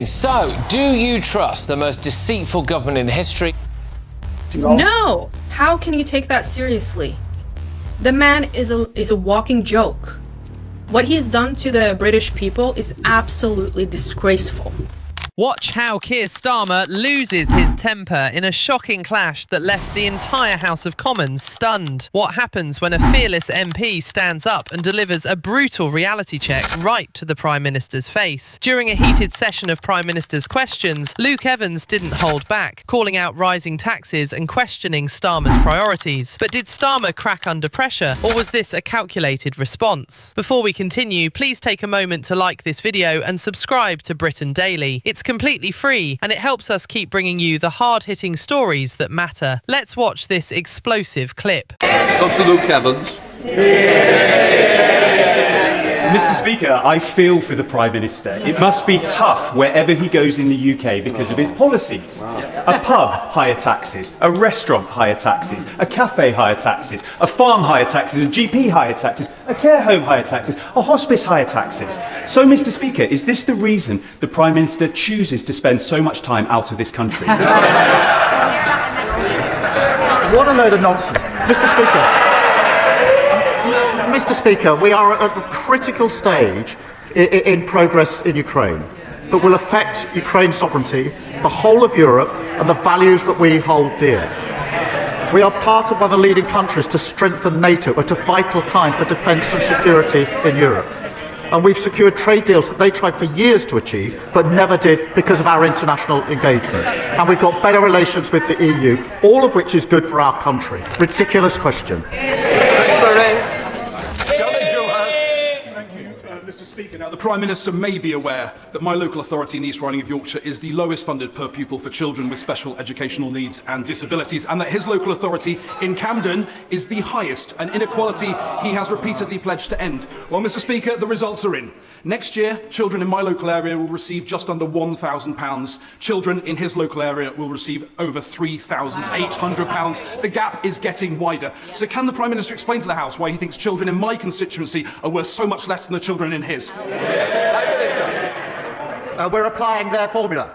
So, do you trust the most deceitful government in history? No! How can you take that seriously? The man is a walking joke. What he has done to the British people is absolutely disgraceful. Watch how Keir Starmer loses his temper in a shocking clash that left the entire House of Commons stunned. What happens when a fearless MP stands up and delivers a brutal reality check right to the Prime Minister's face? During a heated session of Prime Minister's questions, Luke Evans didn't hold back, calling out rising taxes and questioning Starmer's priorities. But did Starmer crack under pressure, or was this a calculated response? Before we continue, please take a moment to like this video and subscribe to Britain Daily. It's completely free, and it helps us keep bringing you the hard-hitting stories that matter. Let's watch this explosive clip. Dr. Luke Evans. Mr. Speaker, I feel for the Prime Minister. It must be tough wherever he goes in the UK because of his policies. A pub, higher taxes. A restaurant, higher taxes. A cafe, higher taxes. A farm, higher taxes. A GP, higher taxes. A care home, higher taxes. A hospice, higher taxes. So, Mr. Speaker, is this the reason the Prime Minister chooses to spend so much time out of this country? What a load of nonsense. Mr. Speaker, we are at a critical stage in progress in Ukraine that will affect Ukraine's sovereignty, the whole of Europe, and the values that we hold dear. We are part of one of the leading countries to strengthen NATO at a vital time for defence and security in Europe. And we've secured trade deals that they tried for years to achieve, but never did because of our international engagement. And we've got better relations with the EU, all of which is good for our country. Ridiculous question. Mr. Speaker, now the Prime Minister may be aware that my local authority in the East Riding of Yorkshire is the lowest funded per pupil for children with special educational needs and disabilities, and that his local authority in Camden is the highest, an inequality he has repeatedly pledged to end. Well, Mr. Speaker, the results are in. Next year, children in my local area will receive just under £1,000. Children in his local area will receive over £3,800. The gap is getting wider. So can the Prime Minister explain to the House why he thinks children in my constituency are worth so much less than the children in his? We're applying their formula.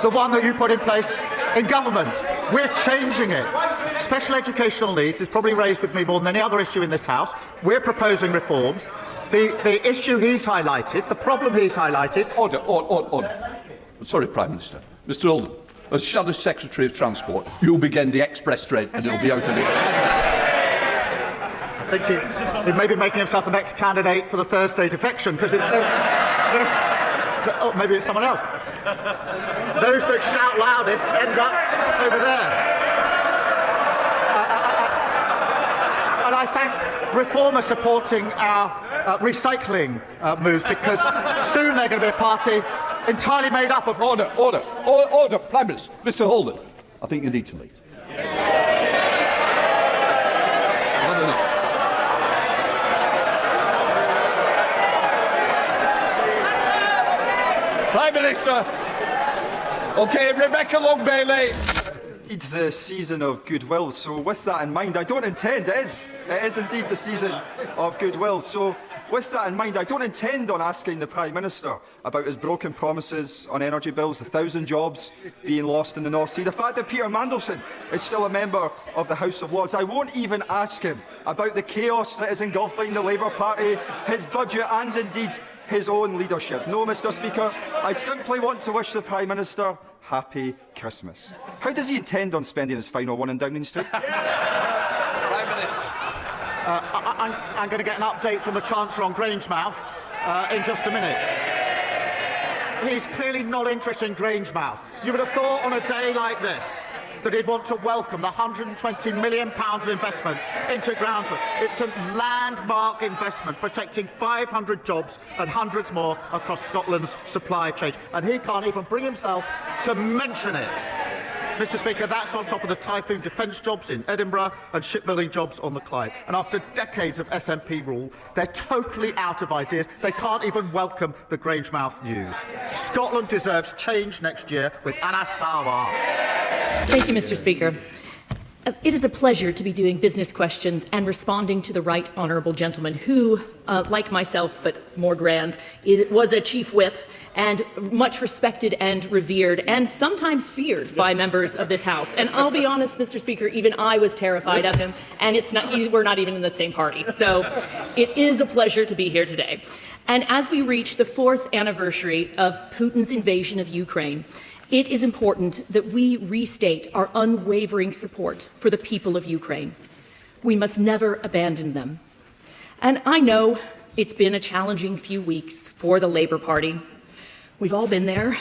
The one that you put in place in government. We're changing it. Special educational needs is probably raised with me more than any other issue in this House. We're proposing reforms. The issue he's highlighted, the problem he's highlighted... Order. Sorry, Prime Minister. Mr. Holden, as Shadow Secretary of Transport, you'll begin the express train and it'll be out of here. I think he may be making himself the next candidate for the Thursday defection, because it's... oh, maybe it's someone else. Those that shout loudest end up over there. And I thank Reform are supporting our recycling moves, because soon they're going to be a party entirely made up of... Order, Prime Minister. Mr. Holden, I think you need to leave. Prime Minister. Okay, Rebecca Long-Bailey. It's the season of Goodwill, so with that in mind, I don't intend, it is indeed the season of Goodwill, so with that in mind, I don't intend on asking the Prime Minister about his broken promises on energy bills, 1,000 jobs being lost in the North Sea, the fact that Peter Mandelson is still a member of the House of Lords. I won't even ask him about the chaos that is engulfing the Labour Party, his budget and indeed his own leadership. No, Mr. Speaker, I simply want to wish the Prime Minister Happy Christmas. How does he intend on spending his final one in Downing Street? Prime Minister. I'm going to get an update from the Chancellor on Grangemouth in just a minute. He's clearly not interested in Grangemouth. You would have thought on a day like this that he'd want to welcome the £120 million of investment into groundwork. It's a landmark investment protecting 500 jobs and hundreds more across Scotland's supply chain. And he can't even bring himself to mention it. Mr. Speaker, that's on top of the Typhoon defence jobs in Edinburgh and shipbuilding jobs on the Clyde. And after decades of SNP rule, they're totally out of ideas. They can't even welcome the Grangemouth news. Scotland deserves change next year with Anna Sawar. Thank you, Mr. Speaker. It is a pleasure to be doing business questions and responding to the right honourable gentleman who, like myself but more grand, was a chief whip and much respected and revered and sometimes feared by members of this House. And I'll be honest, Mr. Speaker, even I was terrified of him, and we're not even in the same party. So it is a pleasure to be here today. And as we reach the 4th anniversary of Putin's invasion of Ukraine, it is important that we restate our unwavering support for the people of Ukraine. We must never abandon them. And I know it's been a challenging few weeks for the Labour Party. We've all been there.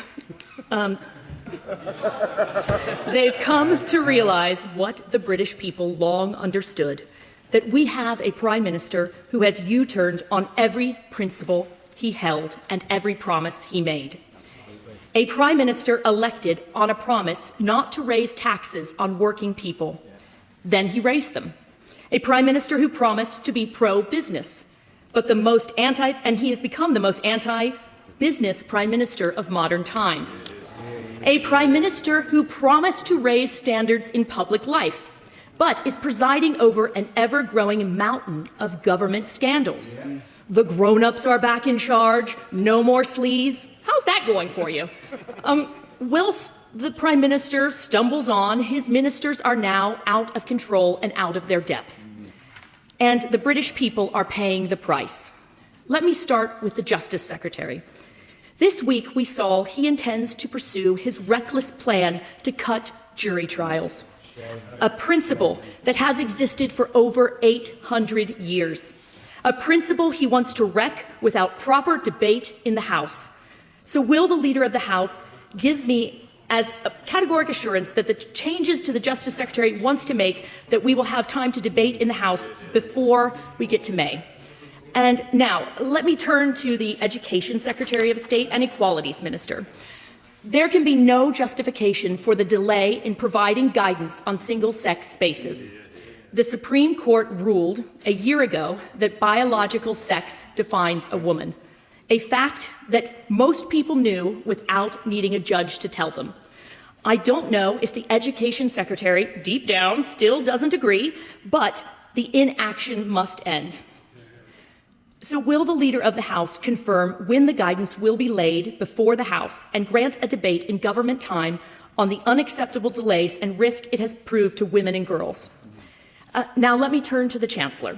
They've come to realise what the British people long understood, that we have a Prime Minister who has U-turned on every principle he held and every promise he made. A Prime Minister elected on a promise not to raise taxes on working people. Then he raised them. A Prime Minister who promised to be pro-business, but and he has become the most anti-business Prime Minister of modern times. A Prime Minister who promised to raise standards in public life, but is presiding over an ever-growing mountain of government scandals. The grown-ups are back in charge, no more sleaze. How's that going for you? Whilst the Prime Minister stumbles on, his ministers are now out of control and out of their depth. And the British people are paying the price. Let me start with the Justice Secretary. This week we saw he intends to pursue his reckless plan to cut jury trials, a principle that has existed for over 800 years, a principle he wants to wreck without proper debate in the House. So will the Leader of the House give me as a categoric assurance that the changes to the Justice Secretary wants to make, that we will have time to debate in the House before we get to May? And now, let me turn to the Education Secretary of State and Equalities Minister. There can be no justification for the delay in providing guidance on single-sex spaces. The Supreme Court ruled a year ago that biological sex defines a woman, a fact that most people knew without needing a judge to tell them. I don't know if the Education Secretary, deep down, still doesn't agree, but the inaction must end. So will the Leader of the House confirm when the guidance will be laid before the House and grant a debate in government time on the unacceptable delays and risk it has proved to women and girls? Now let me turn to the Chancellor.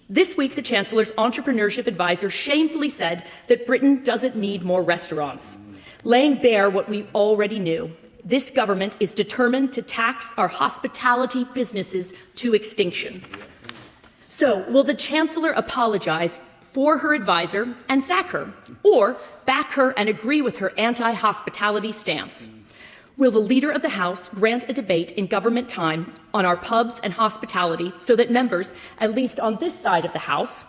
This week, the Chancellor's entrepreneurship advisor shamefully said that Britain doesn't need more restaurants, laying bare what we already knew. This government is determined to tax our hospitality businesses to extinction. So, will the Chancellor apologise for her advisor and sack her, or back her and agree with her anti-hospitality stance? Will the Leader of the House grant a debate in government time on our pubs and hospitality so that members, at least on this side of the House,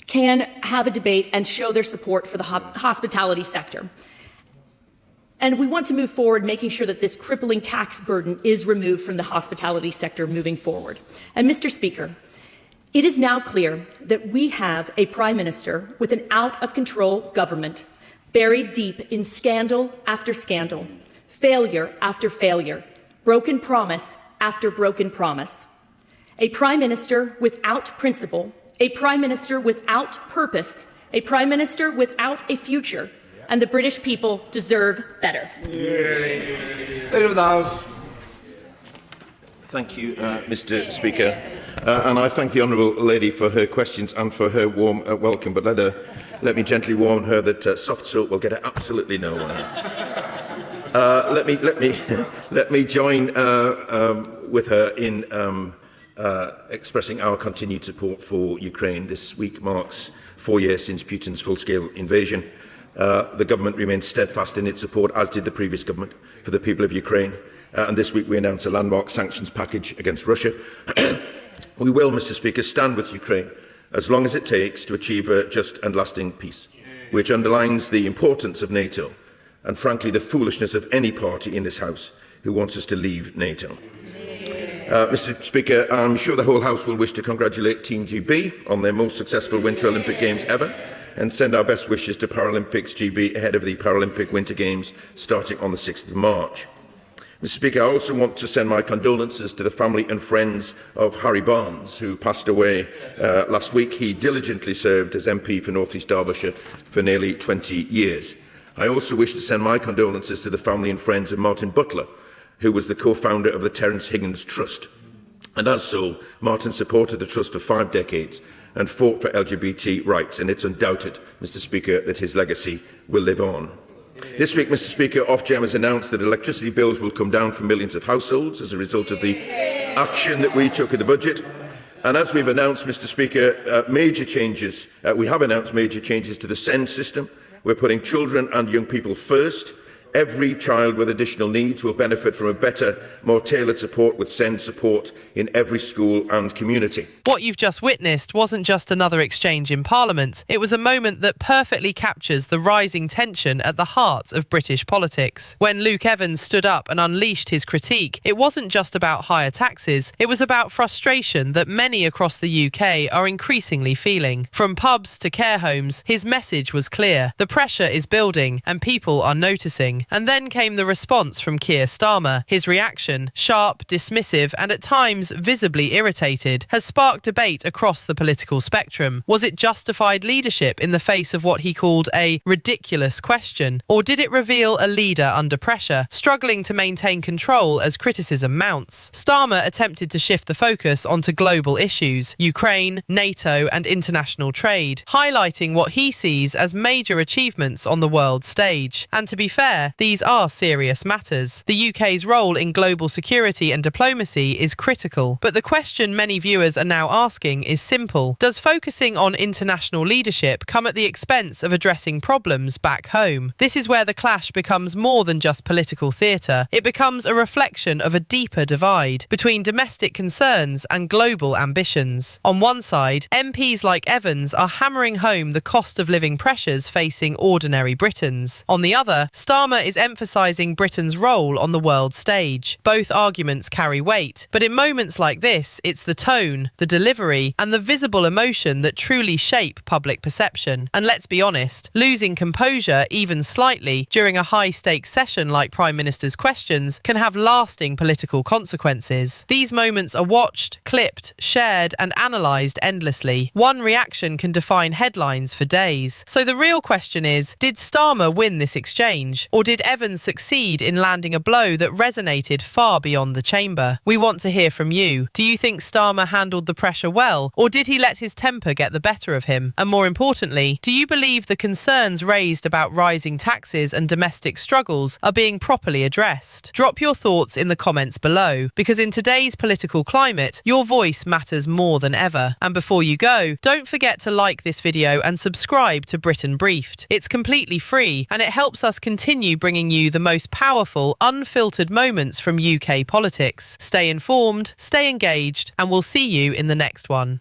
can have a debate and show their support for the hospitality sector? And we want to move forward making sure that this crippling tax burden is removed from the hospitality sector moving forward. And Mr. Speaker, it is now clear that we have a Prime Minister with an out-of-control government buried deep in scandal after scandal, failure after failure, broken promise after broken promise. A Prime Minister without principle, a Prime Minister without purpose, a Prime Minister without a future, and the British people deserve better. Leader of the House. Thank you, Mr. Speaker. And I thank the honourable lady for her questions and for her warm welcome. But let me gently warn her that soft soap will get her absolutely nowhere. Let me join with her in expressing our continued support for Ukraine. This week marks 4 years since Putin's full-scale invasion. The government remains steadfast in its support, as did the previous government, for the people of Ukraine. And this week we announced a landmark sanctions package against Russia. We will, Mr. Speaker, stand with Ukraine as long as it takes to achieve a just and lasting peace, which underlines the importance of NATO and, frankly, the foolishness of any party in this House who wants us to leave NATO. Mr. Speaker, I'm sure the whole House will wish to congratulate Team GB on their most successful Winter Olympic Games ever and send our best wishes to Paralympics GB ahead of the Paralympic Winter Games starting on the 6th of March. Mr. Speaker, I also want to send my condolences to the family and friends of Harry Barnes, who passed away last week. He diligently served as MP for North East Derbyshire for nearly 20 years. I also wish to send my condolences to the family and friends of Martin Butler, who was the co-founder of the Terence Higgins Trust. And as so, Martin supported the Trust for 5 decades and fought for LGBT rights, and it's undoubted, Mr. Speaker, that his legacy will live on. This week, Mr. Speaker, Ofgem has announced that electricity bills will come down for millions of households as a result of the action that we took in the budget. And as we've announced, Mr. Speaker, we have announced major changes to the SEND system. We're putting children and young people first. Every child with additional needs will benefit from a better, more tailored support with SEND support in every school and community. What you've just witnessed wasn't just another exchange in Parliament. It was a moment that perfectly captures the rising tension at the heart of British politics. When Luke Evans stood up and unleashed his critique, it wasn't just about higher taxes. It was about frustration that many across the UK are increasingly feeling. From pubs to care homes, his message was clear. The pressure is building and people are noticing. And then came the response from Keir Starmer. His reaction, sharp, dismissive, and at times visibly irritated, has sparked debate across the political spectrum. Was it justified leadership in the face of what he called a ridiculous question? Or did it reveal a leader under pressure, struggling to maintain control as criticism mounts? Starmer attempted to shift the focus onto global issues, Ukraine, NATO, and international trade, highlighting what he sees as major achievements on the world stage. And to be fair, these are serious matters. The UK's role in global security and diplomacy is critical. But the question many viewers are now asking is simple. Does focusing on international leadership come at the expense of addressing problems back home? This is where the clash becomes more than just political theatre. It becomes a reflection of a deeper divide between domestic concerns and global ambitions. On one side, MPs like Evans are hammering home the cost of living pressures facing ordinary Britons. On the other, Starmer is emphasising Britain's role on the world stage. Both arguments carry weight, but in moments like this, it's the tone, the delivery, and the visible emotion that truly shape public perception. And let's be honest, losing composure even slightly during a high-stakes session like Prime Minister's questions can have lasting political consequences. These moments are watched, clipped, shared, and analysed endlessly. One reaction can define headlines for days. So the real question is, did Starmer win this exchange? Or did Evans succeed in landing a blow that resonated far beyond the chamber? We want to hear from you. Do you think Starmer handled the pressure well, or did he let his temper get the better of him? And more importantly, do you believe the concerns raised about rising taxes and domestic struggles are being properly addressed? Drop your thoughts in the comments below, because in today's political climate, your voice matters more than ever. And before you go, don't forget to like this video and subscribe to Britain Briefed. It's completely free, and it helps us continue bringing you the most powerful, unfiltered moments from UK politics. Stay informed, stay engaged, and we'll see you in the next one.